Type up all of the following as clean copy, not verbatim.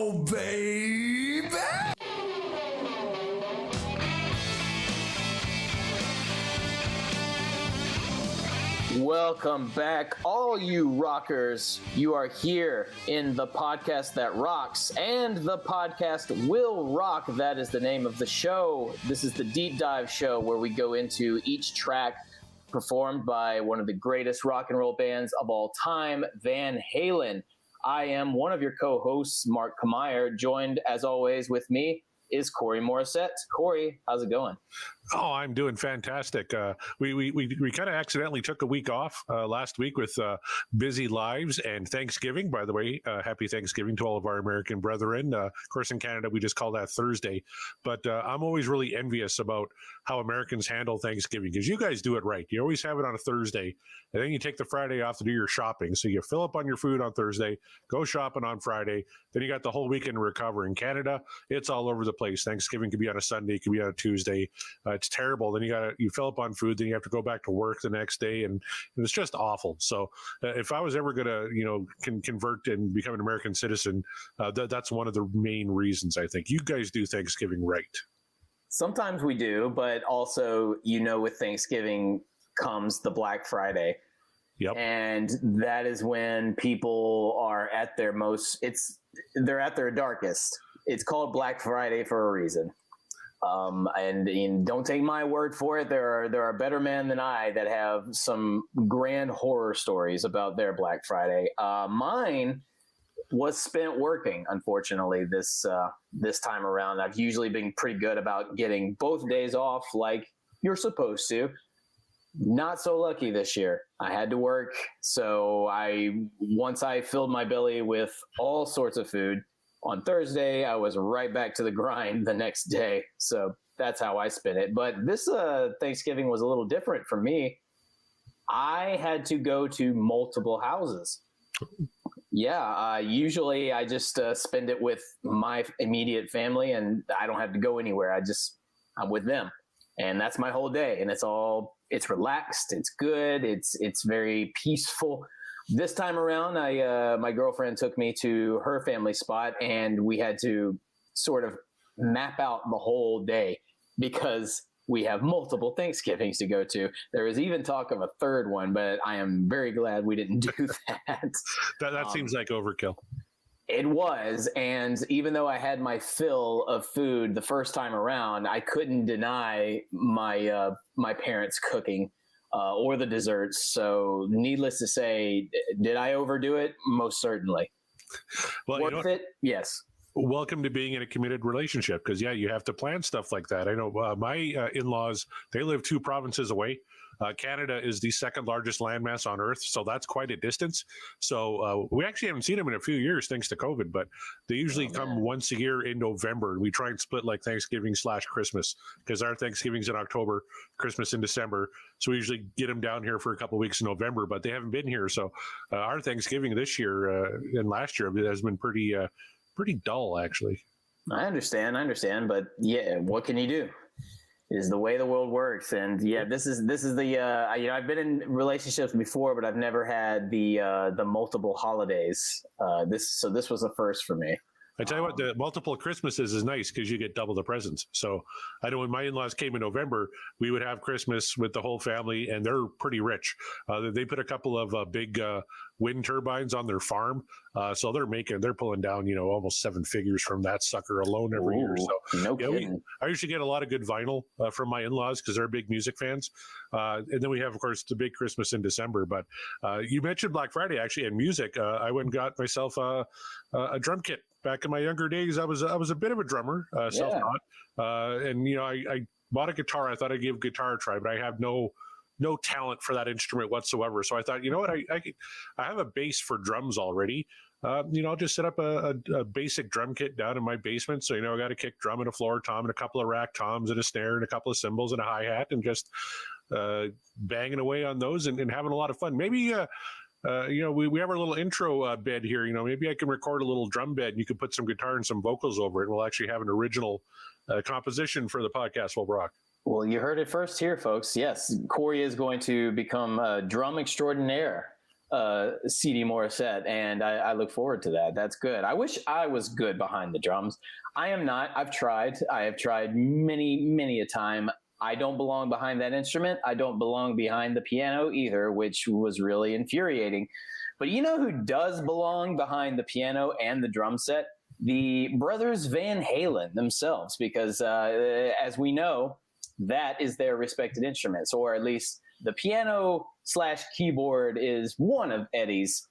go, baby! Welcome back, all you rockers. You are here in the podcast that rocks, and the podcast will rock. That is the name of the show. This is the Deep Dive Show, where we go into each track performed by one of the greatest rock and roll bands of all time, Van Halen. I am one of your co-hosts, Mark Kamier. Joined, as always, with me is Corey Morissette. Corey, how's it going? Oh, I'm doing fantastic. We kind of accidentally took a week off last week with busy lives and Thanksgiving. By the way, happy Thanksgiving to all of our American brethren. Of course, in Canada, we just call that Thursday. But I'm always really envious about how Americans handle Thanksgiving, because you guys do it right. You always have it on a Thursday, and then you take the Friday off to do your shopping. So you fill up on your food on Thursday, go shopping on Friday, then you got the whole weekend to recover. In Canada, it's all over the place. Thanksgiving could be on a Sunday, it could be on a Tuesday. It's terrible. Then you fill up on food, then you have to go back to work the next day, and it's just awful. So if I was ever going to convert and become an American citizen, that's one of the main reasons. I think you guys do Thanksgiving right. Sometimes we do, but also, with Thanksgiving comes the Black Friday. Yep. And that is when people are at their they're at their darkest. It's called Black Friday for a reason. And don't take my word for it. There are better men than I that have some grand horror stories about their Black Friday. Mine was spent working, unfortunately, this time around. I've usually been pretty good about getting both days off like you're supposed to. Not so lucky this year. I had to work. So once I filled my belly with all sorts of food, on Thursday, I was right back to the grind the next day. So that's how I spent it. But this Thanksgiving was a little different for me. I had to go to multiple houses. Yeah, usually I just spend it with my immediate family, and I don't have to go anywhere. I'm with them. And that's my whole day. And it's relaxed. It's good. It's very peaceful. This time around, my girlfriend took me to her family spot, and we had to sort of map out the whole day because we have multiple Thanksgivings to go to. There is even talk of a third one, but I am very glad we didn't do that. that seems like overkill. It was, and even though I had my fill of food the first time around, I couldn't deny my parents' cooking. Or the desserts. So needless to say, did I overdo it? Most certainly. Well, Worth it? Yes. Welcome to being in a committed relationship, because, you have to plan stuff like that. I know my in-laws, they live 2 provinces away. Canada is the second largest landmass on Earth, so that's quite a distance. So we actually haven't seen them in a few years thanks to COVID, but they usually come once a year in November. We try and split like Thanksgiving/Christmas, because our Thanksgiving's in October, Christmas in December. So we usually get them down here for a couple of weeks in November, but they haven't been here. So our Thanksgiving this year and last year has been pretty dull, actually. I understand, but yeah, what can you do? Is the way the world works. And yeah, this is the I've been in relationships before, but I've never had the multiple holidays. This was a first for me. I tell you what, the multiple Christmases is nice because you get double the presents. So I know when my in-laws came in November, we would have Christmas with the whole family, and they're pretty rich. They put a couple of big wind turbines on their farm. So they're pulling down, almost 7 figures from that sucker alone every year. So no kidding. I usually get a lot of good vinyl from my in-laws because they're big music fans. And then we have, of course, the big Christmas in December. But you mentioned Black Friday, actually, and music. I went and got myself a drum kit. Back in my younger days, I was a bit of a drummer, self-taught, and I bought a guitar. I thought I'd give guitar a try, but I have no talent for that instrument whatsoever. So I thought, I have a bass for drums already. I'll just set up a basic drum kit down in my basement. So I got a kick drum and a floor tom and a couple of rack toms and a snare and a couple of cymbals and a hi-hat, and just banging away on those and having a lot of fun. Maybe. We have our little intro bed here. Maybe I can record a little drum bed and you can put some guitar and some vocals over it. And we'll actually have an original composition for the podcast. We'll rock. Well, you heard it first here, folks. Yes, Corey is going to become a drum extraordinaire CD Morissette, and I look forward to that. That's good. I wish I was good behind the drums. I am not. I've tried. I have tried many a time. I don't belong behind that instrument. I don't belong behind the piano either, which was really infuriating. But you know who does belong behind the piano and the drum set? The brothers Van Halen themselves, because as we know, that is their respected instruments, or at least the piano / keyboard is one of Eddie's,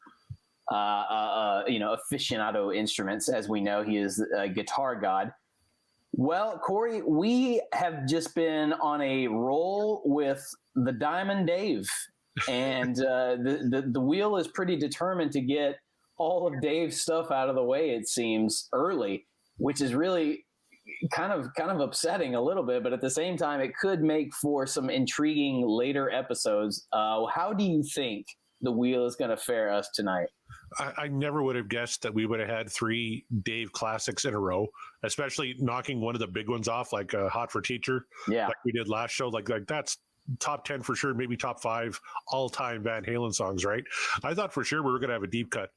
aficionado instruments. As we know, he is a guitar god. Well, Corey, we have just been on a roll with the Diamond Dave, and the wheel is pretty determined to get all of Dave's stuff out of the way, it seems, early, which is really kind of upsetting a little bit, but at the same time, it could make for some intriguing later episodes. How do you think the wheel is going to fare us tonight? I never would have guessed that we would have had 3 Dave classics in a row, especially knocking one of the big ones off, like Hot for Teacher, like we did last show. Like that's top 10 for sure, maybe top 5 all-time Van Halen songs, right? I thought for sure we were going to have a deep cut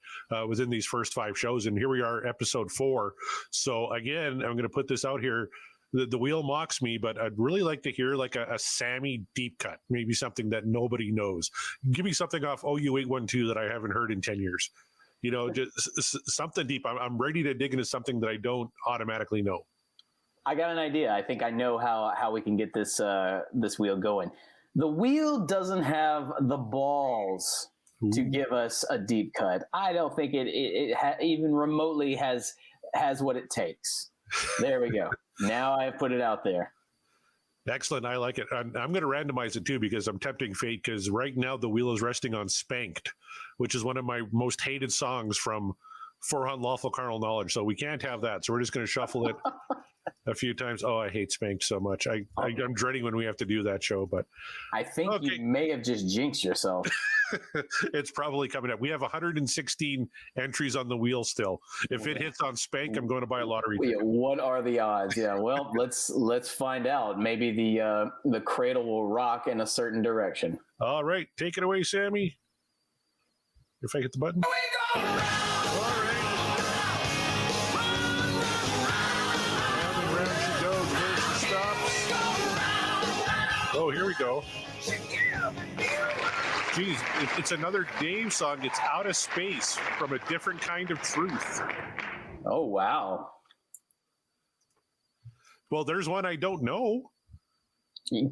within these first 5 shows, and here we are, episode 4. So again, I'm going to put this out here. The wheel mocks me, but I'd really like to hear like a Sammy deep cut, maybe something that nobody knows. Give me something off OU 812 that I haven't heard in 10 years. You know, just something deep. I'm ready to dig into something that I don't automatically know. I got an idea. I think I know how we can get this wheel going. The wheel doesn't have the balls to give us a deep cut. I don't think it even remotely has what it takes. There we go. Now I've put it out there. Excellent. I like it. I'm going to randomize it too, because I'm tempting fate, because right now the wheel is resting on Spanked, which is one of my most hated songs from For Unlawful Carnal Knowledge. So we can't have that. So we're just going to shuffle it a few times. Oh, I hate Spanked so much. I'm dreading when we have to do that show, but I think you may have just jinxed yourself. It's probably coming up. We have 116 entries on the wheel still. If it hits on Spank, I'm going to buy a lottery ticket. What are the odds? Yeah, well, let's find out. Maybe the cradle will rock in a certain direction. All right, take it away, Sammy. If I hit the button. All right. And round she goes. Where she stops. Oh, here we go. Geez, it's another Dave song. It's Outta Space from A Different Kind of Truth. Oh, wow. Well, there's one I don't know.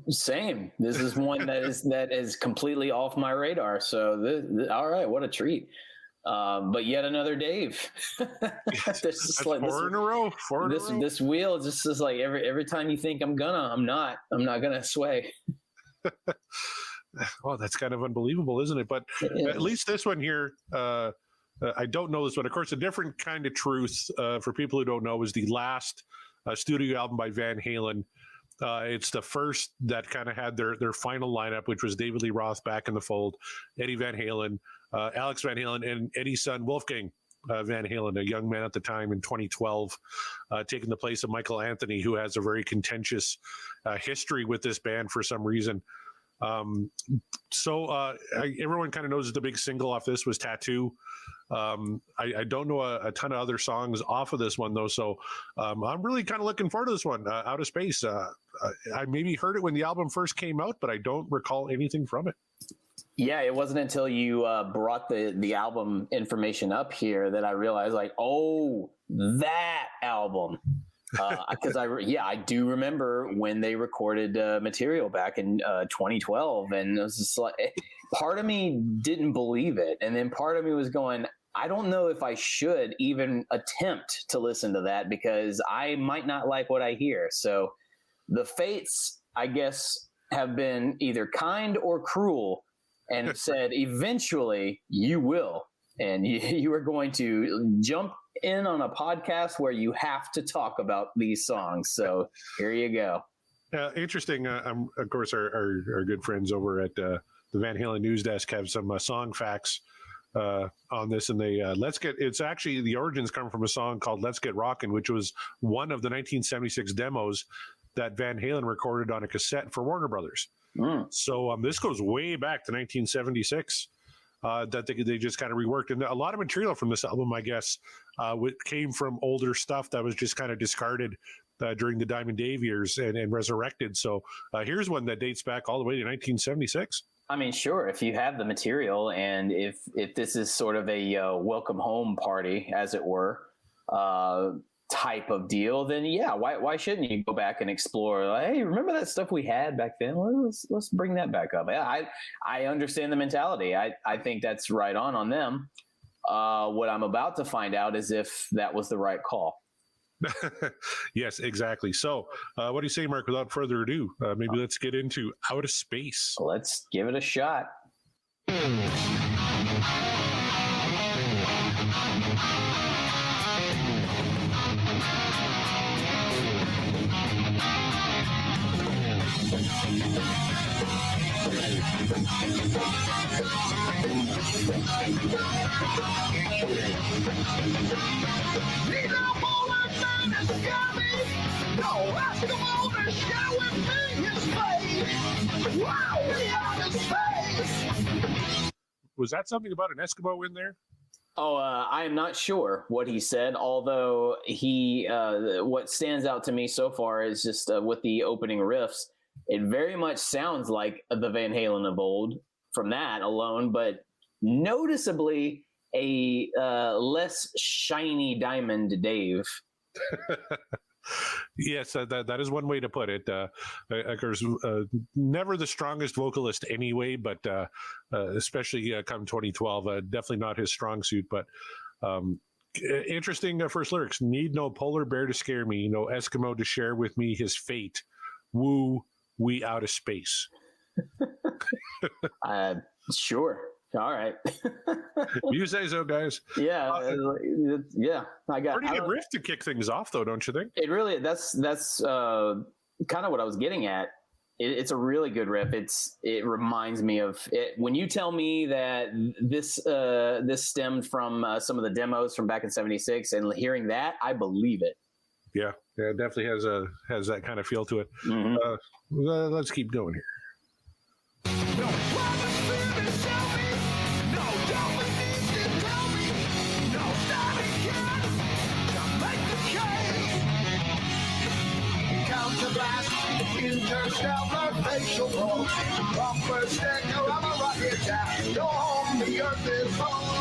Same. This is one that is completely off my radar. So, all right, what a treat. But yet another Dave. Four in a row. This wheel just is like every time you think I'm not gonna sway. Oh, that's kind of unbelievable, isn't it? But at least this one here, I don't know this one. Of course, A Different Kind of Truth, for people who don't know, is the last studio album by Van Halen. It's the first that kind of had their final lineup, which was David Lee Roth back in the fold, Eddie Van Halen, Alex Van Halen, and Eddie's son, Wolfgang Van Halen, a young man at the time in 2012, taking the place of Michael Anthony, who has a very contentious history with this band for some reason. Everyone kind of knows that the big single off this was Tattoo. I don't know a ton of other songs off of this one, though, so I'm really kind of looking forward to this one, Outta Space. I maybe heard it when the album first came out, but I don't recall anything from it. Yeah, it wasn't until you brought the album information up here that I realized, like, oh, that album. Because I do remember when they recorded material back in 2012, and it was just like, part of me didn't believe it, and then part of me was going, I don't know if I should even attempt to listen to that because I might not like what I hear. So the fates, I guess, have been either kind or cruel, and said eventually you will, and you are going to jump in on a podcast where you have to talk about these songs. So here you go. Interesting. Of course, our good friends over at the Van Halen News Desk have some song facts on this, and they it's actually the origins come from a song called Let's Get Rockin', which was one of the 1976 demos that Van Halen recorded on a cassette for Warner Brothers. So this goes way back to 1976. that they just kind of reworked. And a lot of material from this album, I guess, came from older stuff that was just kind of discarded during the Diamond Dave years and resurrected. So here's one that dates back all the way to 1976. I mean, sure, if you have the material and if this is sort of a welcome home party, as it were, type of deal, then yeah, why shouldn't you go back and explore? Like, hey, remember that stuff we had back then? Let's bring that back up. I understand the mentality. I think that's right on them. What I'm about to find out is if that was the right call. Yes, exactly. So what do you say, Mark, without further ado, maybe let's get into Outta Space. Let's give it a shot. Was that something about an Eskimo in there? Oh, I am not sure what he said, although what stands out to me so far is just with the opening riffs, it very much sounds like the Van Halen of old from that alone, but noticeably a less shiny Diamond Dave. Yes, that is one way to put it. Of course, never the strongest vocalist anyway, but especially come 2012, definitely not his strong suit. But interesting first lyrics: "Need no polar bear to scare me, no Eskimo to share with me his fate. Woo, we out of space." Sure. All right. You say so, guys. Yeah, yeah. I got pretty good riff to kick things off, though, don't you think? It really that's kind of what I was getting at. It's a really good riff. It reminds me of it when you tell me that this stemmed from some of the demos from back in '76, and hearing that, I believe it. Yeah, it definitely has that kind of feel to it. Mm-hmm. Let's keep going here. Interstellar facial roll, bumper sticker, I'm a rocket jack. Go home, the earth is home.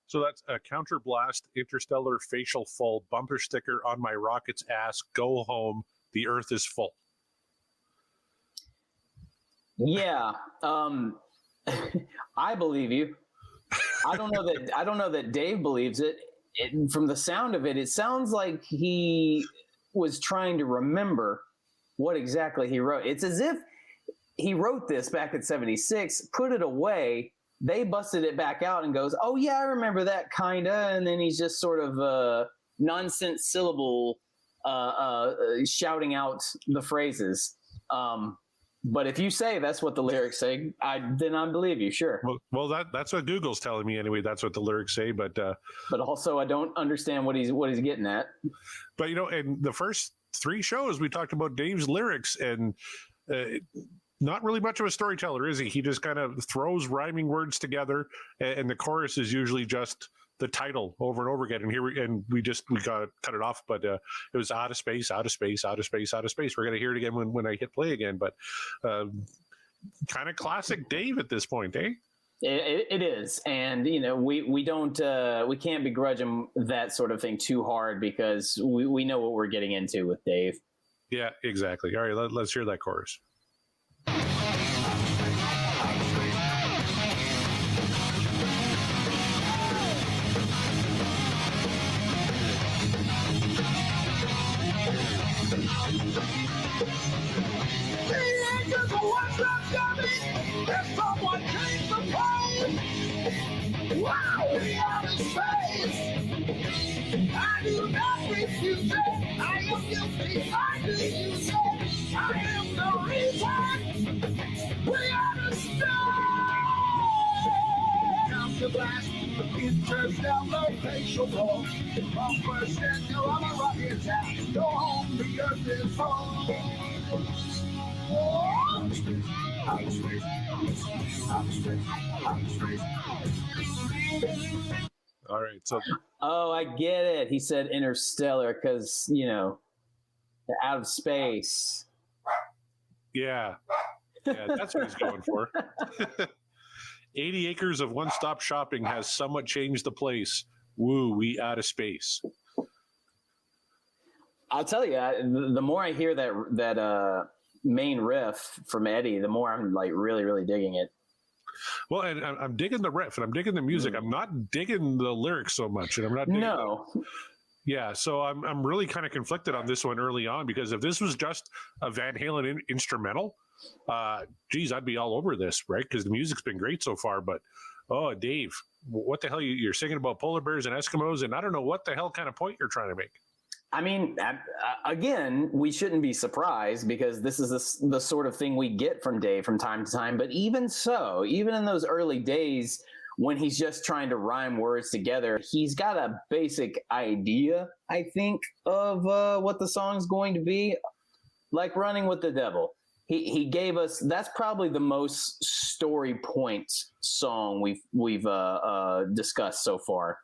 So that's a counterblast, interstellar facial full, bumper sticker on my rocket's ass. Go home, the earth is full. Yeah, I believe you. I don't know that Dave believes it. From the sound of it, it sounds like he was trying to remember what exactly he wrote. It's as if he wrote this back in '76, put it away, they busted it back out and goes, oh yeah, I remember that kinda, and then he's just sort of nonsense syllable shouting out the phrases. But if you say that's what the lyrics say, then I believe you. Sure. Well, that's what Google's telling me anyway. That's what the lyrics say. But also, I don't understand what he's getting at. But in the first 3 shows, we talked about Dave's lyrics, and not really much of a storyteller, is he? He just kind of throws rhyming words together, and the chorus is usually just the title over and over again. And we got to cut it off, but it was Outta Space, Outta Space, Outta Space, Outta Space. We're going to hear it again when I hit play again, but kind of classic Dave at this point, eh? It is. And, we can't begrudge him that sort of thing too hard, because we know what we're getting into with Dave. Yeah, exactly. All right, let's hear that chorus. Wow, we are in space. I do not refuse it. I am guilty. I do use it. I am the reason. We are the stars. Counterblast, interstellar facial roll. Bumper sticker, I'm a rocket jack. Go home, the earth is home. All right. So, Oh, I get it. He said interstellar because, out of space. yeah. Yeah, that's what he's going for. 80 acres of one-stop shopping has somewhat changed the place. Woo, we out of space. I'll tell you, the more I hear that main riff from Eddie, the more I'm like really, really digging it. Well, and I'm digging the riff and I'm digging the music. I'm not digging the lyrics so much, and I'm not digging Yeah, so I'm really kind of conflicted on this one early on, because if this was just a Van Halen instrumental, geez, I'd be all over this, right? Because the music's been great so far. But Dave, what the hell? You're singing about polar bears and Eskimos, and I don't know what the hell kind of point you're trying to make. I mean, again, we shouldn't be surprised because this is the sort of thing we get from Dave from time to time. But even so, even in those early days when he's just trying to rhyme words together, he's got a basic idea, I think, of what the song's going to be. Like Running with the Devil. He gave us, that's probably the most story point song we've discussed so far.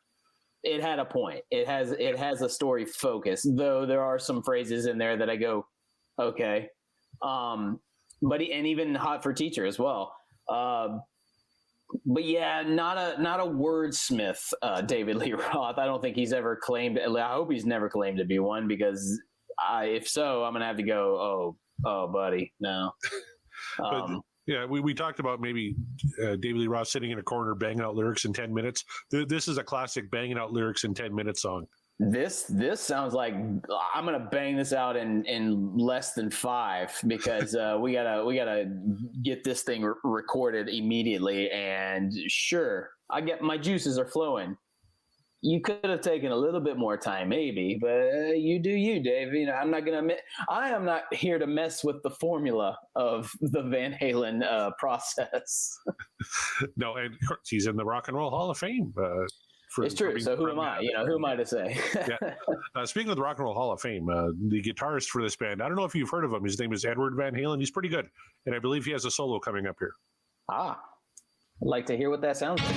It had a point. It has a story focus, though there are some phrases in there that I go, okay. And even Hot for Teacher as well. But yeah, not a wordsmith, David Lee Roth. I don't think he's ever claimed. I hope he's never claimed to be one, because if so, I'm gonna have to go. Oh, buddy, no. Yeah, we talked about maybe David Lee Roth sitting in a corner banging out lyrics in 10 minutes. This is a classic banging out lyrics in 10-minute song. This sounds like I'm gonna bang this out in less than 5, because we gotta get this thing recorded immediately. And sure, I get my juices are flowing. You could have taken a little bit more time, maybe, but you do you, Dave. I am not here to mess with the formula of the Van Halen process. No, and he's in the Rock and Roll Hall of Fame. It's true. So who am I? Who am I to say? Yeah. Speaking of the Rock and Roll Hall of Fame, the guitarist for this band, I don't know if you've heard of him. His name is Edward Van Halen. He's pretty good, and I believe he has a solo coming up here. I'd like to hear what that sounds like.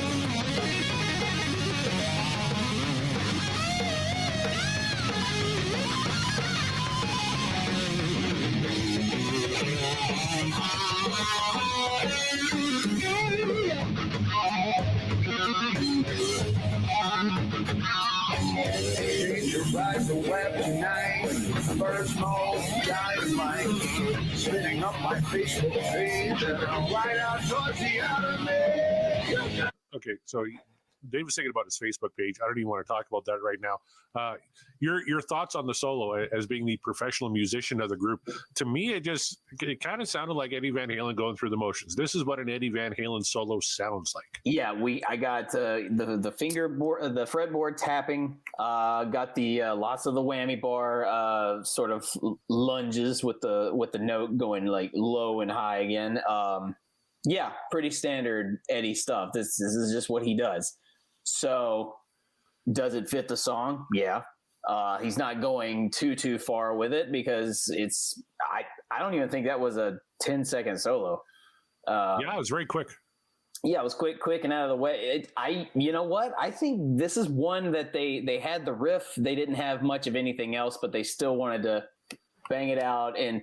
Rise the web tonight, first mode, dynamite, spinning up my Facebook page, and I'm right out towards the outer me. Okay, so Dave was thinking about his Facebook page. I don't even want to talk about that right now. Your thoughts on the solo as being the professional musician of the group? To me, it kind of sounded like Eddie Van Halen going through the motions. This is what an Eddie Van Halen solo sounds like. Yeah, I got the fingerboard, the fretboard tapping. Got the lots of the whammy bar sort of lunges with the note going like low and high again. Yeah, pretty standard Eddie stuff. This is just what he does. So, does it fit the song? Yeah. He's not going too far with it, because I don't even think that was a 10-second solo. Yeah, it was very quick. Yeah, it was quick and out of the way. You know what? I think this is one that they had the riff. They didn't have much of anything else, but they still wanted to bang it out and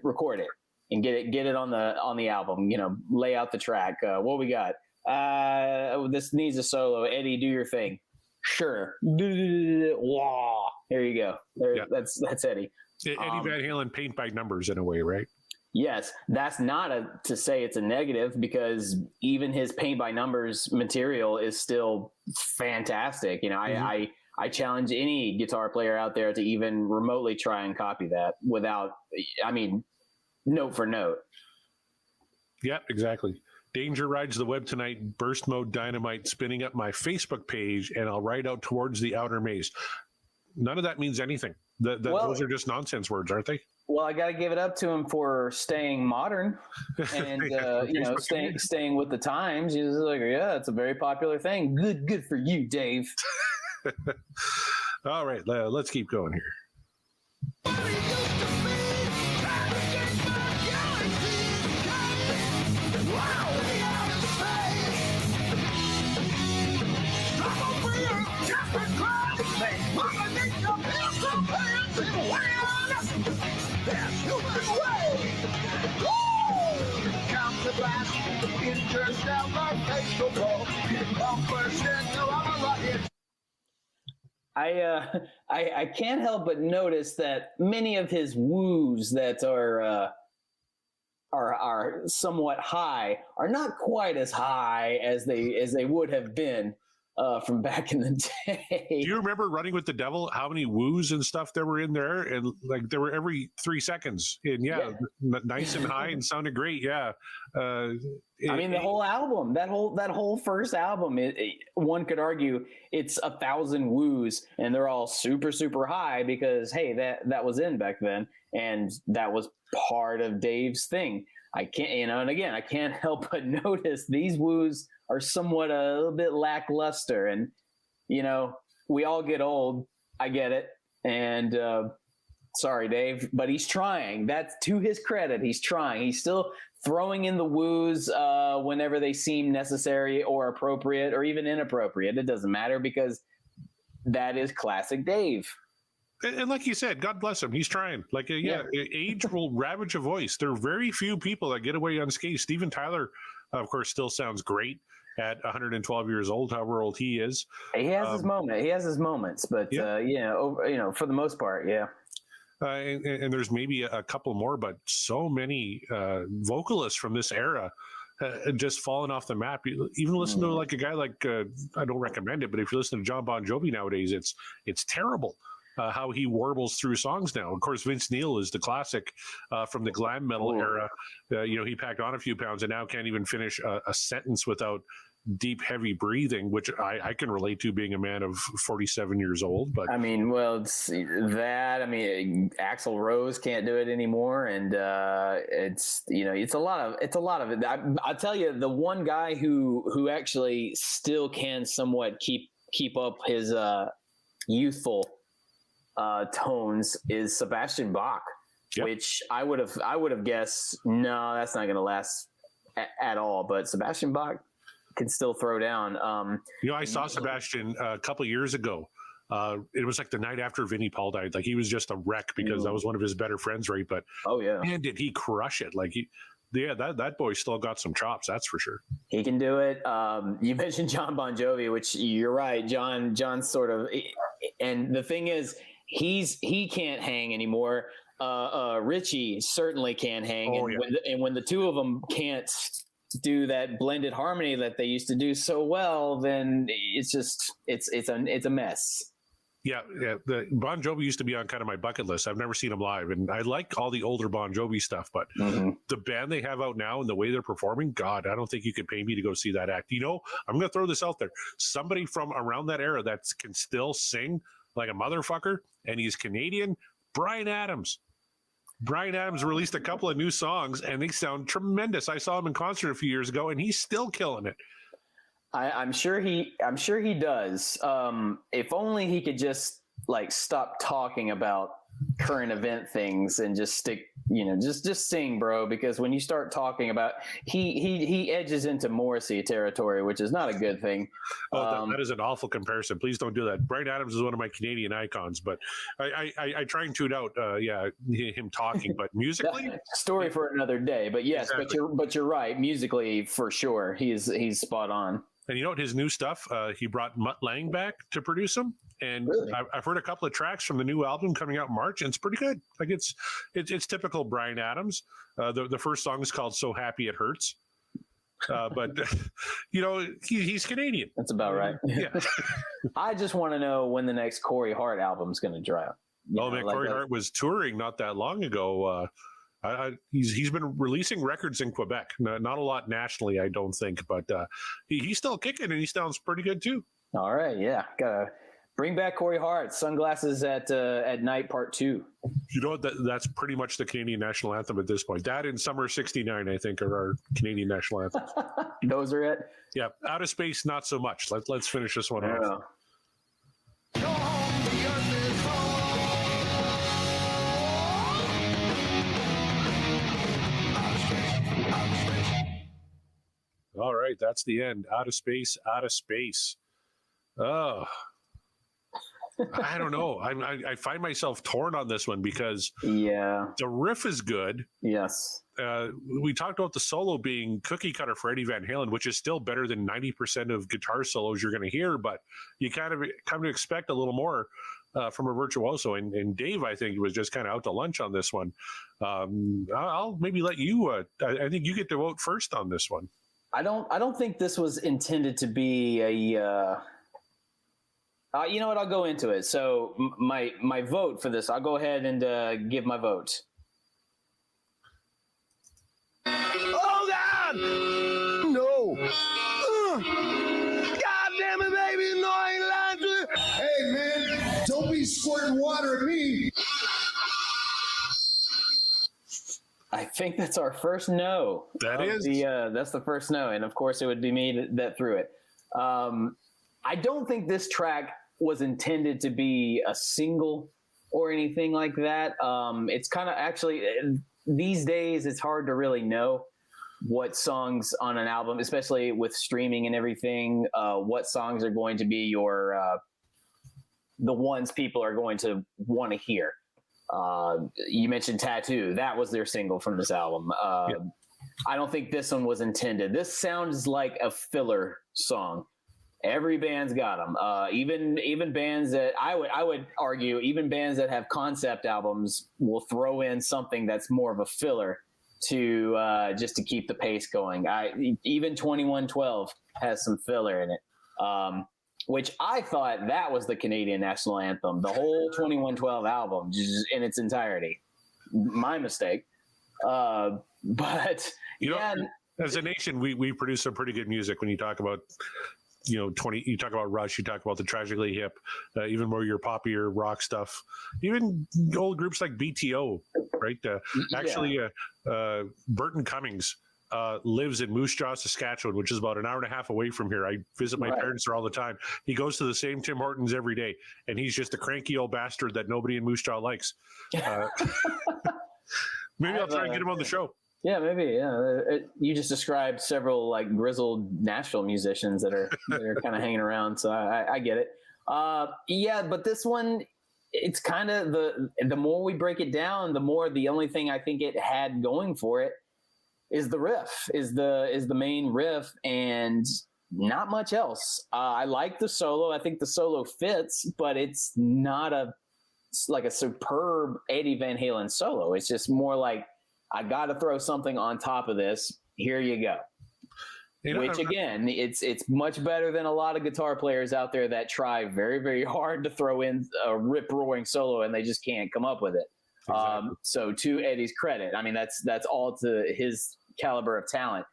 record it and get it on the album. Lay out the track. What we got? This needs a solo. Eddie, do your thing. Sure. Wow. There you go. Yeah. That's Eddie. Eddie Van Halen paint by numbers in a way, right? Yes, that's not to say it's a negative, because even his paint by numbers material is still fantastic. Mm-hmm. I challenge any guitar player out there to even remotely try and copy that without, note for note. Yeah, exactly. Danger rides the web tonight, burst mode dynamite, spinning up my Facebook page, and I'll ride out towards the outer maze. None of that means anything. Those are just nonsense words, aren't they? Well, I got to give it up to him for staying modern and, staying with the times. He's like, yeah, it's a very popular thing. Good for you, Dave. All right, let's keep going here. the glass. Interstellar face to go. Come first and no other hit. I can't help but notice that many of his woos that are somewhat high are not quite as high as they would have been from back in the day. Do you remember Running with the Devil? How many woos and stuff there were in there, and like there were every 3 seconds, and nice and high and sounded great. Yeah, I mean the whole album, that whole first album, one could argue it's 1,000 woos, and they're all super super high because hey, that was in back then, and that was part of Dave's thing. I can't, and again, I can't help but notice these woos are somewhat a little bit lackluster, and we all get old. I get it, and sorry, Dave, but he's trying. That's to his credit. He's trying. He's still throwing in the woos whenever they seem necessary or appropriate or even inappropriate. It doesn't matter because that is classic Dave. And like you said, God bless him. He's trying. Age will ravage a voice. There are very few people that get away unscathed. Steven Tyler, of course, still sounds great at 112 years old, however old he is. He has his moment. He has his moments, but for the most part, yeah. And there's maybe a couple more, but so many vocalists from this era just fallen off the map. Even listen to like a guy like I don't recommend it, but if you listen to John Bon Jovi nowadays, it's terrible. How he warbles through songs now. Of course, Vince Neil is the classic from the glam metal era. He packed on a few pounds and now can't even finish a sentence without deep, heavy breathing, which I can relate to being a man of 47 years old. But I mean, well, it's that. I mean, Axl Rose can't do it anymore, and it's a lot of it. I'll tell you, the one guy who actually still can somewhat keep up his youthful tones is Sebastian Bach, which I would have guessed no, that's not going to last at all. But Sebastian Bach can still throw down. I saw Sebastian a couple of years ago. It was like the night after Vinnie Paul died. Like he was just a wreck because that was one of his better friends, right? But man, did he crush it! Like that boy still got some chops, that's for sure. He can do it. You mentioned John Bon Jovi, which you're right. John's sort of, and the thing is, he can't hang anymore. Richie certainly can't hang, when the two of them can't do that blended harmony that they used to do so well, then it's a mess. Yeah. The Bon Jovi used to be on kind of my bucket list. I've never seen him live, and I like all the older Bon Jovi stuff, but the band they have out now and the way they're performing, God, I don't think you could pay me to go see that act. I'm going to throw this out there. Somebody from around that era that can still sing like a motherfucker, and he's Canadian, Bryan Adams. Bryan Adams released a couple of new songs, and they sound tremendous. I saw him in concert a few years ago, and he's still killing it. I'm sure he does. If only he could just stop talking about current event things and just stick, just sing, bro. Because when you start talking about, he edges into Morrissey territory, which is not a good thing. That is an awful comparison. Please don't do that. Bryan Adams is one of my Canadian icons, but I try and tune out, him talking, but musically, story for another day. But yes, exactly. but you're right. Musically, for sure, he's spot on. And his new stuff, he brought Mutt Lange back to produce them. And really? I've heard a couple of tracks from the new album coming out in March, and it's pretty good. Like it's typical Bryan Adams. The first song is called "So Happy It Hurts," but he's Canadian. That's about right. Yeah. I just want to know when the next Corey Hart album is going to drop. Corey Hart was touring not that long ago. He's been releasing records in Quebec, not a lot nationally, I don't think, but he's still kicking, and he sounds pretty good too. All right, yeah, gotta bring back Corey Hart. Sunglasses at Night Part 2. That's pretty much the Canadian national anthem at this point. That and Summer '69, I think, are our Canadian national anthems. Those are it. Yeah, Outta Space, not so much. Let's finish this one off. All right, that's the end. Outta Space, Outta Space. Oh, I don't know. I find myself torn on this one because the riff is good. Yes. we talked about the solo being cookie cutter for Eddie Van Halen, which is still better than 90% of guitar solos you're going to hear, but you kind of come to expect a little more from a virtuoso. And Dave, I think, was just kind of out to lunch on this one. I'll maybe let you. I think you get to vote first on this one. I don't think this was intended to be a. You know what? I'll go into it. So my vote for this, I'll go ahead and give my vote. Oh God! No! God damn it, baby! No, I ain't lying to you. Hey man, don't be squirting water at me. I think that's our first no. That's the first no, and of course it would be me that threw it. I don't think this track was intended to be a single or anything like that. It's kind of actually these days it's hard to really know what songs on an album, especially with streaming and everything, what songs are going to be your the ones people are going to want to hear. You mentioned Tattoo. That was their single from this album. Yeah. I don't think this one was intended. This sounds like a filler song. Every band's got them. Even bands that I would argue, even bands that have concept albums will throw in something that's more of a filler to just to keep the pace going. Even 2112 has some filler in it. Which I thought that was the Canadian national anthem, the whole 2112 album, just in its entirety. My mistake. But yeah. As a nation, we produce some pretty good music. When you talk about, you talk about Rush, you talk about the Tragically Hip, even more your poppier rock stuff, even old groups like BTO, right? Actually, Burton Cummings lives in Moose Jaw, Saskatchewan, which is about an hour and a half away from here. I visit my parents there all the time. He goes to the same Tim Hortons every day, and he's just a cranky old bastard that nobody in Moose Jaw likes. Maybe I'll try and get him on the show. Yeah, maybe. Yeah, you just described several like grizzled Nashville musicians that are kind of hanging around, so I get it. Yeah, but this one, it's kind of the more we break it down, the only thing I think it had going for it is the riff, is the main riff, and not much else. I like the solo. I think the solo fits, but it's not like a superb Eddie Van Halen solo. It's just more like, I got to throw something on top of this. Here you go. Which again, it's much better than a lot of guitar players out there that try very, very hard to throw in a rip-roaring solo and they just can't come up with it. Exactly. So to Eddie's credit, I mean, that's all to his caliber of talent.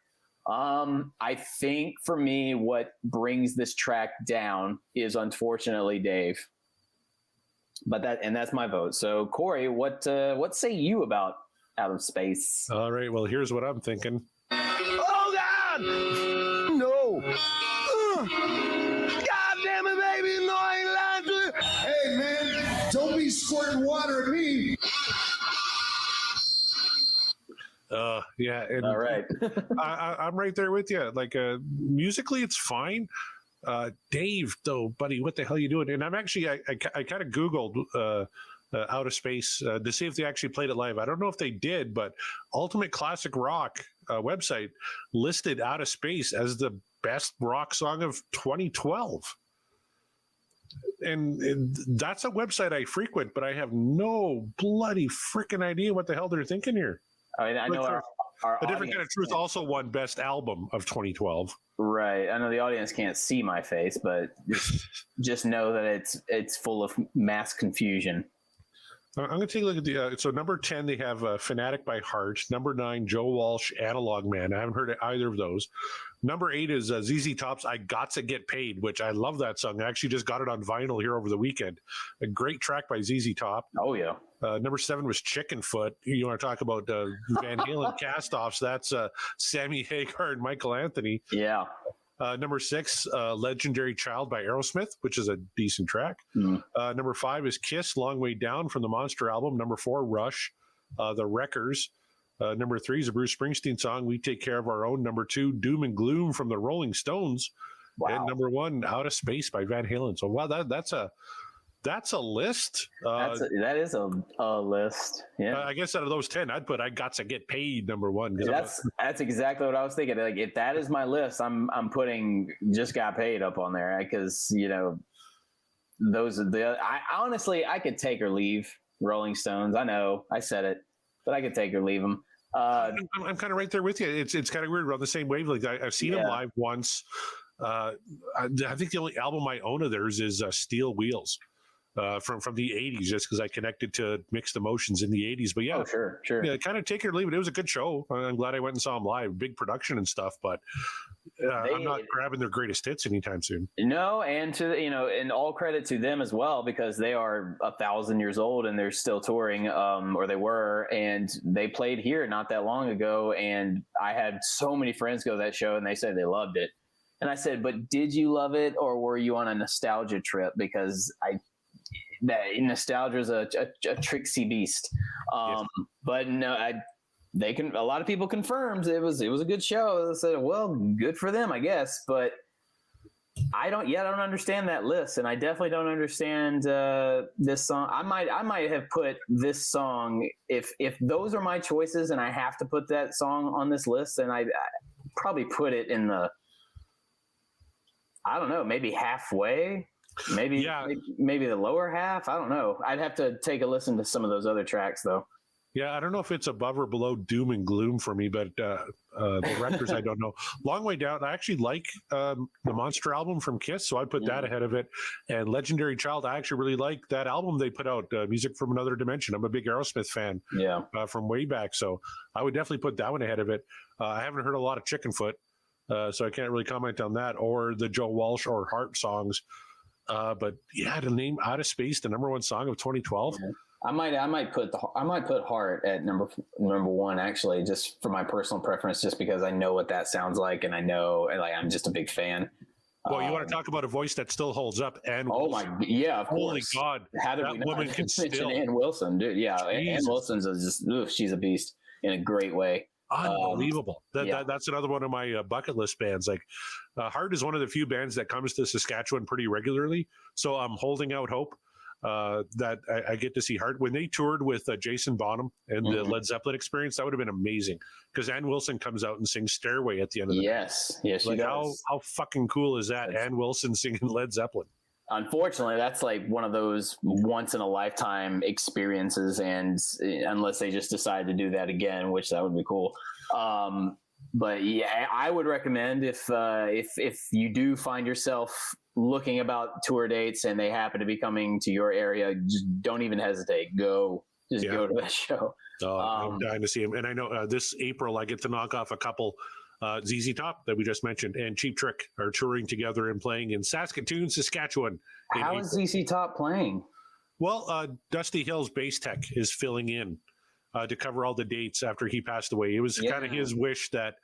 I think for me, what brings this track down is unfortunately Dave. But that's my vote. So Corey, what say you about Outta Space? All right. Well, here's what I'm thinking. Oh God! No! God damn it, baby! No, I ain't lying to you. Hey man, don't be squirting water at me. Yeah. And all right. I'm right there with you. Like musically, it's fine. Dave, though, buddy, what the hell are you doing? And I'm actually, I kind of Googled Outta Space to see if they actually played it live. I don't know if they did, but Ultimate Classic Rock website listed Outta Space as the best rock song of 2012. And that's a website I frequent, but I have no bloody freaking idea what the hell they're thinking here. I mean, I know our A Different Kind of Truth also won Best Album of 2012. Right. I know the audience can't see my face, but just know that it's full of mass confusion. I'm going to take a look at the so number 10, they have Fanatic by Heart. Number 9, Joe Walsh, Analog Man. I haven't heard either of those. Number 8 is ZZ Top's I Gotcha Get Paid, which I love that song. I actually just got it on vinyl here over the weekend. A great track by ZZ Top. Oh, yeah. Number 7 was Chicken Foot. You want to talk about Van Halen cast-offs. That's Sammy Hagar and Michael Anthony. Yeah. Number 6, Legendary Child by Aerosmith, which is a decent track. Mm. Number 5 is Kiss, Long Way Down from the Monster album. Number 4, Rush, The Wreckers. Number 3 is a Bruce Springsteen song, We Take Care of Our Own. Number 2, Doom and Gloom from the Rolling Stones. Wow. And number 1, Outta Space by Van Halen. So, wow, that's that's a list. That is a list. Yeah. I guess out of those 10, I got to get paid number one. That's exactly what I was thinking. Like, if that is my list, I'm putting Just Got Paid up on there because those are I honestly, I could take or leave Rolling Stones. I know I said it, but I could take or leave them. I'm kind of right there with you. It's kind of weird. We're on the same wavelength. I've seen them live once. I think the only album I own of theirs is Steel Wheels. From the 80s, just because I connected to Mixed Emotions in the 80s. But yeah, sure. Yeah, kind of take it or leave it. It was a good show. I'm glad I went and saw them live. Big production and stuff, but I'm not grabbing their greatest hits anytime soon. No, and and all credit to them as well, because they are 1,000 years old and they're still touring, or they were, and they played here not that long ago. And I had so many friends go to that show, and they said they loved it. And I said, but did you love it, or were you on a nostalgia trip? Because that nostalgia is a tricksy beast. Yes. But no, a lot of people confirmed it was a good show. They said, well, good for them, I guess. But I don't understand that list, and I definitely don't understand this song. I might have put this song, if those are my choices and I have to put that song on this list, then I probably put it in the, I don't know, maybe halfway. Maybe the lower half. I don't know. I'd have to take a listen to some of those other tracks, though. Yeah, I don't know if it's above or below Doom and Gloom for me, but the records I don't know. Long Way Down. I actually like the Monster album from Kiss, so I put that ahead of it. And Legendary Child, I actually really like that album they put out, Music from Another Dimension. I'm a big Aerosmith fan. Yeah, from way back, so I would definitely put that one ahead of it. I haven't heard a lot of Chickenfoot, so I can't really comment on that, or the Joe Walsh or Heart songs. But yeah, to name Outta Space the number one song of 2012. Yeah. I might put Heart at number one, actually, just for my personal preference, just because I know what that sounds like, and I know, like, I'm just a big fan. Well, you want to talk about a voice that still holds up? And of holy course. God, how did that woman can still. Ann Wilson, dude? Yeah, Ann Wilson's she's a beast in a great way. Unbelievable. That's another one of my bucket list bands. Like, Heart is one of the few bands that comes to Saskatchewan pretty regularly, so I'm holding out hope that I get to see Heart. When they toured with Jason Bonham and the Led Zeppelin experience, that would have been amazing, because Ann Wilson comes out and sings Stairway at the end of the night. Yes, she like, does. How fucking cool is that? Ann Wilson singing Led Zeppelin. Unfortunately, that's like one of those once in a lifetime experiences, and unless they just decide to do that again, which that would be cool. But yeah, I would recommend if you do find yourself looking about tour dates and they happen to be coming to your area, just don't even hesitate. Go to that show. I'm dying to see him, and I know this April I get to knock off a couple. ZZ Top that we just mentioned and Cheap Trick are touring together and playing in Saskatoon, Saskatchewan. How is ZZ Top playing? Well, Dusty Hill's bass tech is filling in to cover all the dates after he passed away. It was kind of his wish that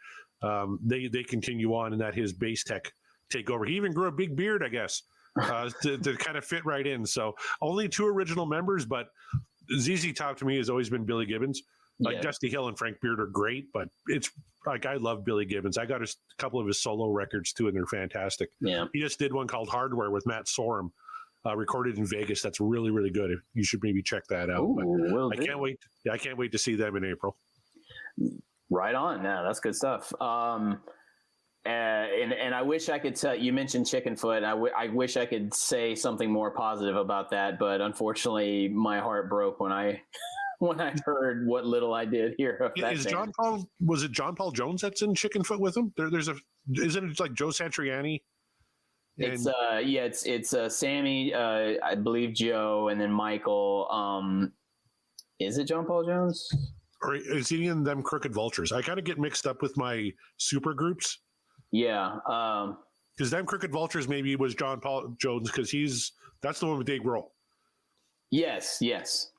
they continue on and that his bass tech take over. He even grew a big beard, I guess, to kind of fit right in. So only 2 original members, but ZZ Top to me has always been Billy Gibbons. Like Dusty Hill and Frank Beard are great, but it's like, I love Billy Gibbons. I got a couple of his solo records too, and they're fantastic. Yeah, he just did one called Hardware with Matt Sorum, recorded in Vegas. That's really, really good. You should maybe check that out. Ooh, I can't wait. I can't wait to see them in April. Right on. Yeah, that's good stuff. And I wish I could tell. You mentioned Chickenfoot. I wish I could say something more positive about that, but unfortunately, my heart broke when I heard what little I did hear of that. Was it John Paul Jones that's in Chickenfoot with him? Isn't it like Joe Satriani? It's Sammy, I believe Joe, and then Michael. Is it John Paul Jones? Or is he in them Crooked Vultures? I kind of get mixed up with my super groups. Yeah. Because them Crooked Vultures maybe was John Paul Jones, because that's the one with Dave Grohl. Yes.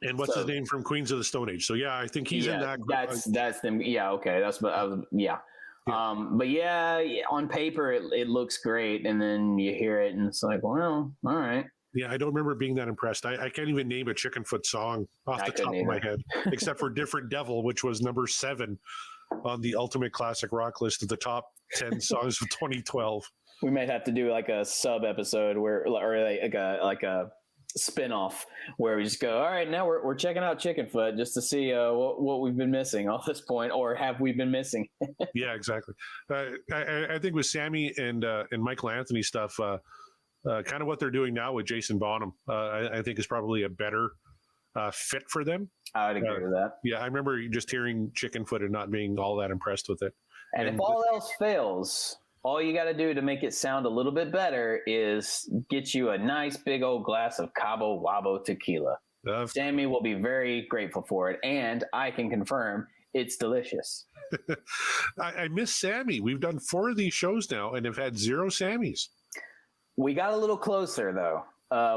And what's his name from Queens of the Stone Age? So yeah, I think he's in that group. That's them. Yeah, okay. That's what I was. Yeah. But yeah, on paper it looks great, and then you hear it, and it's like, well, all right. Yeah, I don't remember being that impressed. I can't even name a Chickenfoot song off the top of my head, except for Different Devil, which was number 7 on the Ultimate Classic Rock list of the top 10 songs of 2012. We might have to do like a sub episode or like a spinoff where we just go, all right, now we're checking out Chickenfoot just to see what we've been missing all this point, or have we been missing? Yeah, exactly. I think with Sammy and Michael Anthony stuff, kind of what they're doing now with Jason Bonham, I think is probably a better fit for them. I would agree with that. Yeah, I remember just hearing Chickenfoot and not being all that impressed with it. And if all else fails, all you got to do to make it sound a little bit better is get you a nice big old glass of Cabo Wabo tequila. Sammy will be very grateful for it, and I can confirm it's delicious. I miss Sammy. We've done 4 of these shows now and have had 0 Sammys. We got a little closer though.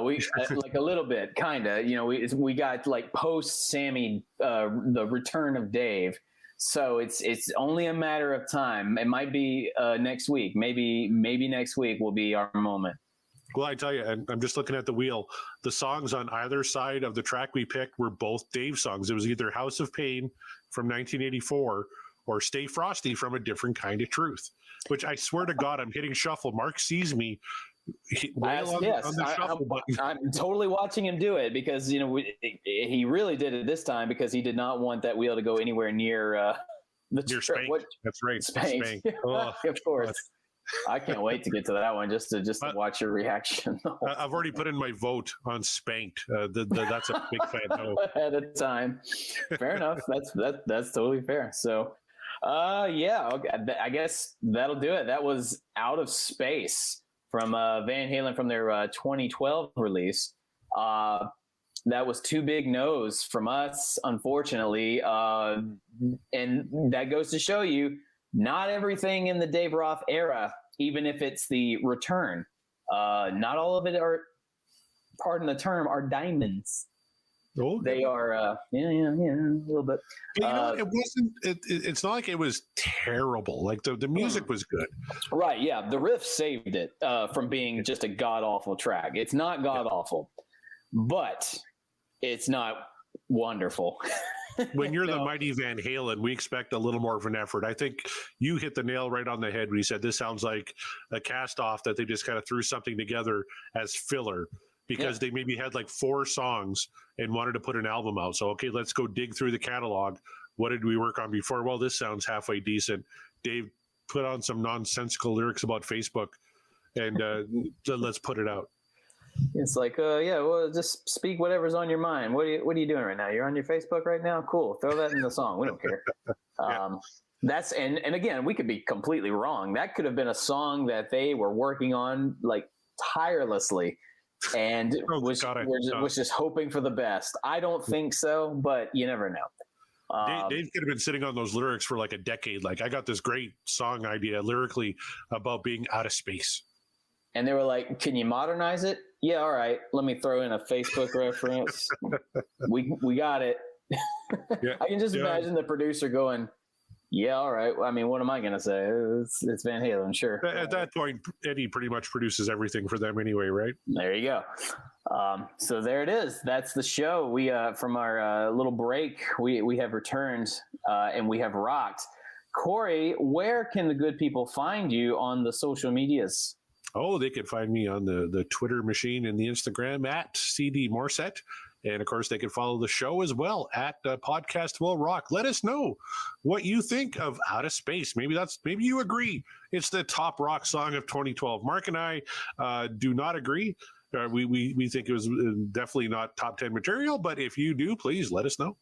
We like a little bit, kind of. You know, we got like post Sammy, the return of Dave. So it's only a matter of time. It might be next week. Maybe next week will be our moment. Well, I tell you, and I'm just looking at the wheel. The songs on either side of the track we picked were both Dave songs. It was either House of Pain from 1984 or Stay Frosty from A Different Kind of Truth, which I swear to God, I'm hitting shuffle. Mark sees me. On the shuffle button. I'm totally watching him do it because, you know, he really did it this time because he did not want that wheel to go anywhere near near Spank. That's right. Spank. Of course. I can't wait to get to that one just to watch your reaction. I've already put in my vote on Spanked. That's a big fan. No. At a time. Fair enough. That's totally fair. So, yeah, okay. I guess that'll do it. That was Out of Space from Van Halen from their 2012 release. That was 2 big no's from us, unfortunately. And that goes to show you not everything in the Dave Roth era, even if it's the return, not all of it are, pardon the term, are diamonds. Oh, they are, yeah, a little bit. But, you know, it wasn't. It's not like it was terrible. Like the music was good. Right? Yeah, the riff saved it from being just a god awful track. It's not god awful, but it's not wonderful. When you're the mighty Van Halen, we expect a little more of an effort. I think you hit the nail right on the head when you said this sounds like a cast off that they just kind of threw something together as filler because they maybe had like 4 songs and wanted to put an album out. So, okay, let's go dig through the catalog. What did we work on before? Well, this sounds halfway decent. Dave put on some nonsensical lyrics about Facebook and let's put it out. It's like, yeah, well, just speak whatever's on your mind. What are you doing right now? You're on your Facebook right now? Cool. Throw that in the song. We don't care. That's and again, we could be completely wrong. That could have been a song that they were working on like tirelessly and was just hoping for the best. I don't think so, but you never know. Dave could have been sitting on those lyrics for like a decade. Like, I got this great song idea lyrically about being out of space. And they were like, can you modernize it? Yeah, all right. Let me throw in a Facebook reference. We got it. Yeah, I can just imagine the producer going, yeah, all right. I mean, what am I going to say? It's Van Halen, sure. At that point, Eddie pretty much produces everything for them anyway, right? There you go. So there it is. That's the show. We from our little break, we have returned and we have rocked. Corey, where can the good people find you on the social medias? Oh, they can find me on the Twitter machine and the Instagram at CD Morset. And, of course, they can follow the show as well at Podcast Will Rock. Let us know what you think of Out of Space. Maybe you agree it's the top rock song of 2012. Mark and I do not agree. We think it was definitely not top 10 material. But if you do, please let us know.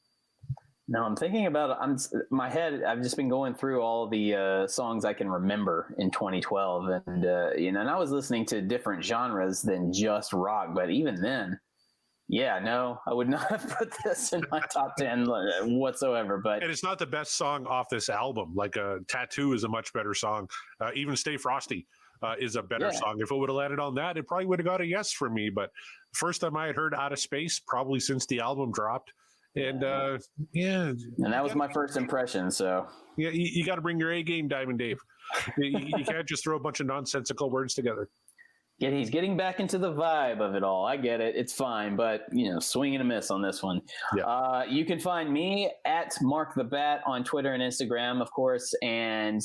No, I'm thinking about my head. I've just been going through all the songs I can remember in 2012, and and I was listening to different genres than just rock. But even then, yeah, no, I would not have put this in my top 10 whatsoever. But and it's not the best song off this album. Like "Tattoo" is a much better song. Even "Stay Frosty" is a better song. If it would have landed on that, it probably would have got a yes from me. But first time I had heard "Out of Space" probably since the album dropped. And and that was my first impression. So yeah, you got to bring your A game, Diamond Dave. You can't just throw a bunch of nonsensical words together. Yeah, he's getting back into the vibe of it all. I get it; it's fine, but swing and a miss on this one. Yeah. You can find me at Mark the Bat on Twitter and Instagram, of course, and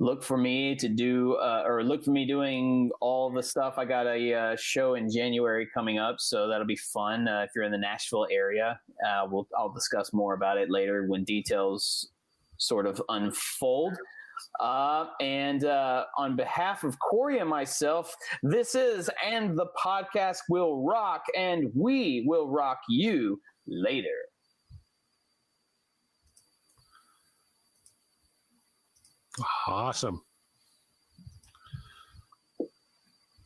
look for me to do, or look for me doing all the stuff. I got a show in January coming up, so that'll be fun. If you're in the Nashville area, I'll discuss more about it later when details sort of unfold. And on behalf of Corey and myself, this is And the Podcast Will Rock, and we will rock you later. Awesome.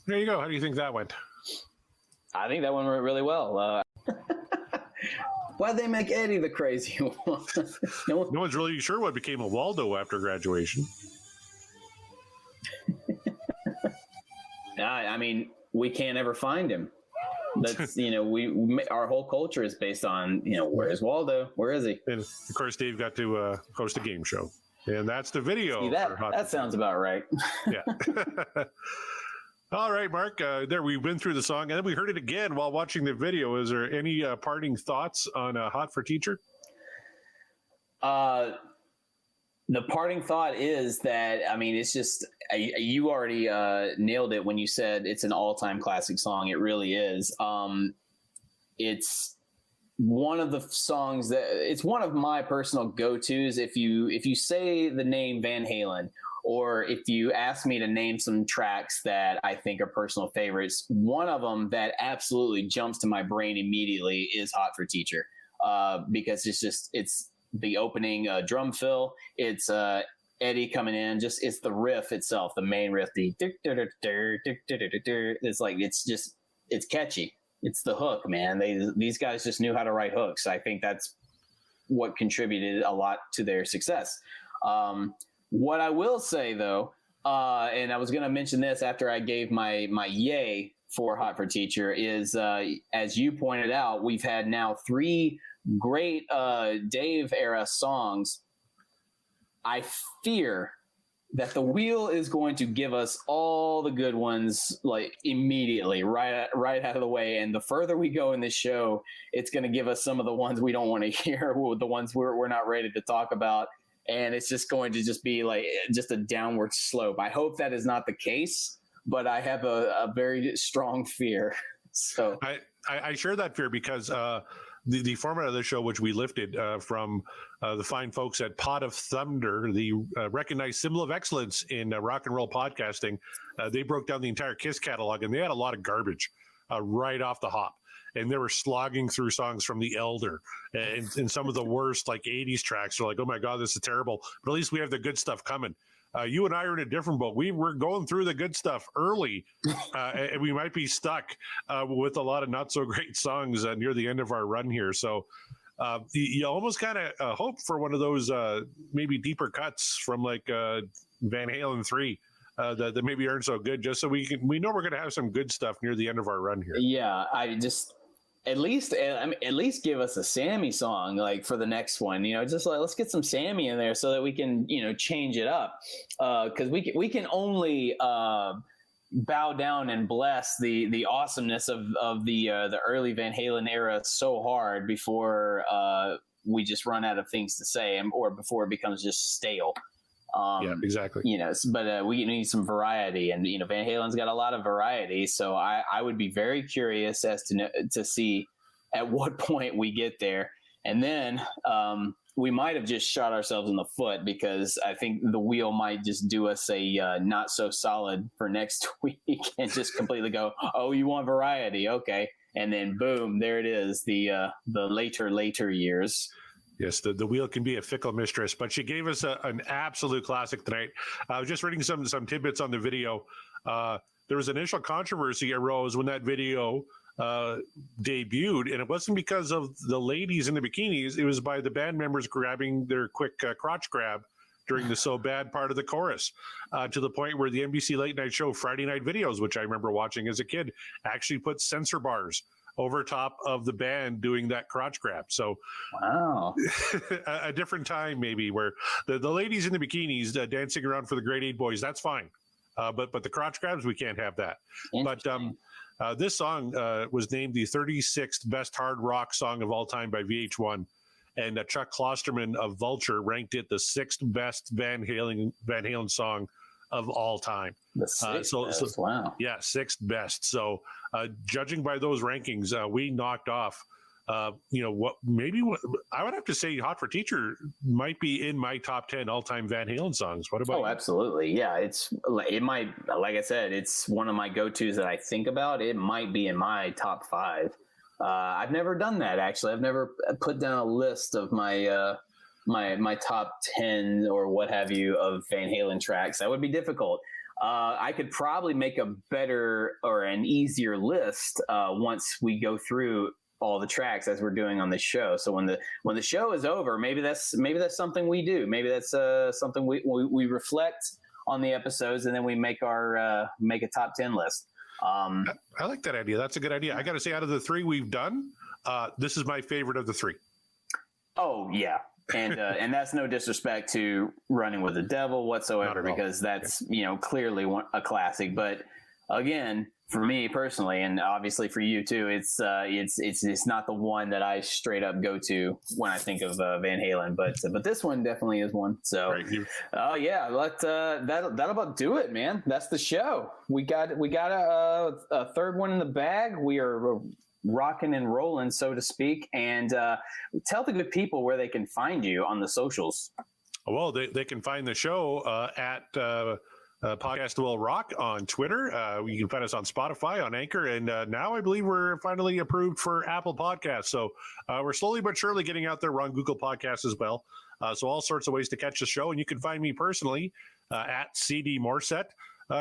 There you go. How do you think that went? I think that one went really well. Why'd they make Eddie the crazy one? No one's really sure what became of Waldo after graduation. I mean, we can't ever find him. That's, our whole culture is based on, where's Waldo? Where is he? And of course, Dave got to host a game show. And that's the video. See, that sounds about right. Yeah. All right, Mark. There, we've been through the song, and then we heard it again while watching the video. Is there any parting thoughts on Hot for Teacher? The parting thought is that, I mean, it's just, you already nailed it when you said it's an all-time classic song. It really is. It's one of the songs it's one of my personal go-tos. If you say the name Van Halen, or if you ask me to name some tracks that I think are personal favorites, one of them that absolutely jumps to my brain immediately is Hot for Teacher, because it's the opening drum fill. It's Eddie coming in. It's the riff itself, the main riff. It's catchy. It's the hook, man. These guys just knew how to write hooks. I think that's what contributed a lot to their success. What I will say, though, and I was going to mention this after I gave my yay for Hot for Teacher, is as you pointed out, we've had now 3 great Dave era songs. I fear that the wheel is going to give us all the good ones like immediately, right out of the way. And the further we go in this show, it's going to give us some of the ones we don't want to hear, the ones we're not ready to talk about. And it's just going to just be like just a downward slope. I hope that is not the case, but I have a very strong fear. So I share that fear because the format of the show, which we lifted from the fine folks at Pot of Thunder, the recognized symbol of excellence in rock and roll podcasting, they broke down the entire KISS catalog, and they had a lot of garbage right off the hop. And they were slogging through songs from The Elder and some of the worst like 80s tracks. They're like, oh my God, this is terrible. But at least we have the good stuff coming. You and I are in a different boat. We're going through the good stuff early, and we might be stuck with a lot of not so great songs near the end of our run here. So you almost kind of hope for one of those maybe deeper cuts from like Van Halen 3 that maybe aren't so good, just so we know we're going to have some good stuff near the end of our run here. Yeah, at least give us a Sammy song like for the next one, just like let's get some Sammy in there so that we can, change it up. Cause we can only, bow down and bless the awesomeness of the early Van Halen era so hard before, we just run out of things to say or before it becomes just stale. Yeah, exactly. But we need some variety, and Van Halen's got a lot of variety. So I would be very curious as to see at what point we get there, and then we might have just shot ourselves in the foot because I think the wheel might just do us a not so solid for next week and just completely go, oh, you want variety, okay, and then boom, there it is, the later years. Yes, the wheel can be a fickle mistress, but she gave us an absolute classic tonight. I was just reading some tidbits on the video. There was initial controversy arose when that video debuted, and it wasn't because of the ladies in the bikinis. It was by the band members grabbing their quick crotch grab during the so bad part of the chorus, to the point where the NBC late night show Friday Night Videos, which I remember watching as a kid, actually put censor bars over top of the band doing that crotch grab. So wow, a different time maybe where the ladies in the bikinis dancing around for the grade 8 boys, that's fine. But the crotch grabs, we can't have that. But this song was named the 36th best hard rock song of all time by VH1. and Chuck Klosterman of Vulture ranked it the 6th best Van Halen song of all time. The sixth best. Wow. Yeah, 6th best. So judging by those rankings, we knocked off. I would have to say Hot for Teacher might be in my top 10 all-time Van Halen songs. What about you? Absolutely. Yeah, it might, like I said, it's one of my go-tos that I think about. It might be in my top 5. I've never done that, actually. I've never put down a list of my my top 10 or what have you of Van Halen tracks. That would be difficult. I could probably make a better or an easier list once we go through all the tracks as we're doing on the show. So when the show is over, maybe that's something we do. Maybe that's something we reflect on the episodes, and then we make our make a top 10 list. I like that idea. That's a good idea. I got to say, out of the 3 we've done, this is my favorite of the 3. Oh yeah. And that's no disrespect to Running with the Devil whatsoever, because that's, clearly a classic. But again, for me personally, and obviously for you too, it's not the one that I straight up go to when I think of Van Halen, but this one definitely is one. So, yeah, that'll about do it, man. That's the show. We got a third one in the bag. We are rocking and rolling, so to speak. And tell the good people where they can find you on the socials. Well, they can find the show at Podcast Will Rock on Twitter. You can find us on Spotify, on Anchor, and now I believe we're finally approved for Apple Podcasts. So we're slowly but surely getting out there. We're on Google Podcasts as well. So all sorts of ways to catch the show. And you can find me personally at CD Morset.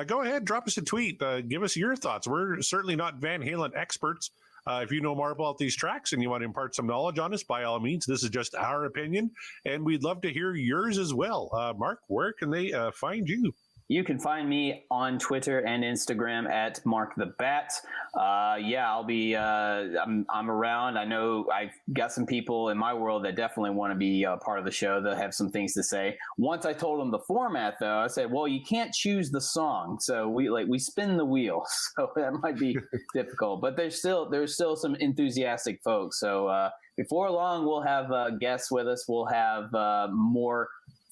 Go ahead, drop us a tweet. Give us your thoughts. We're certainly not Van Halen experts. If you know more about these tracks and you want to impart some knowledge on us, by all means, this is just our opinion, and we'd love to hear yours as well. Mark, where can they find you? You can find me on Twitter and Instagram at Mark the Bat. I'll be. I'm around. I know I've got some people in my world that definitely want to be part of the show. That have some things to say. Once I told them the format, though, I said, "Well, you can't choose the song, so we spin the wheel." So that might be difficult. But there's still some enthusiastic folks. So before long, we'll have guests with us. We'll have more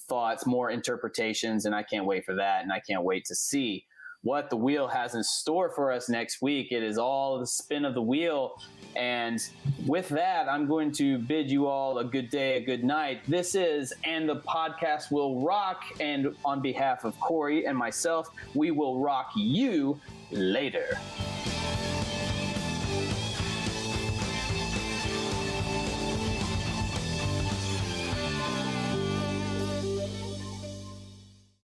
thoughts, more interpretations, and I can't wait for that. And I can't wait to see what the wheel has in store for us next week. It is all the spin of the wheel. And with that, I'm going to bid you all a good day, a good night. This is And the Podcast Will Rock. And on behalf of Corey and myself, we will rock you later.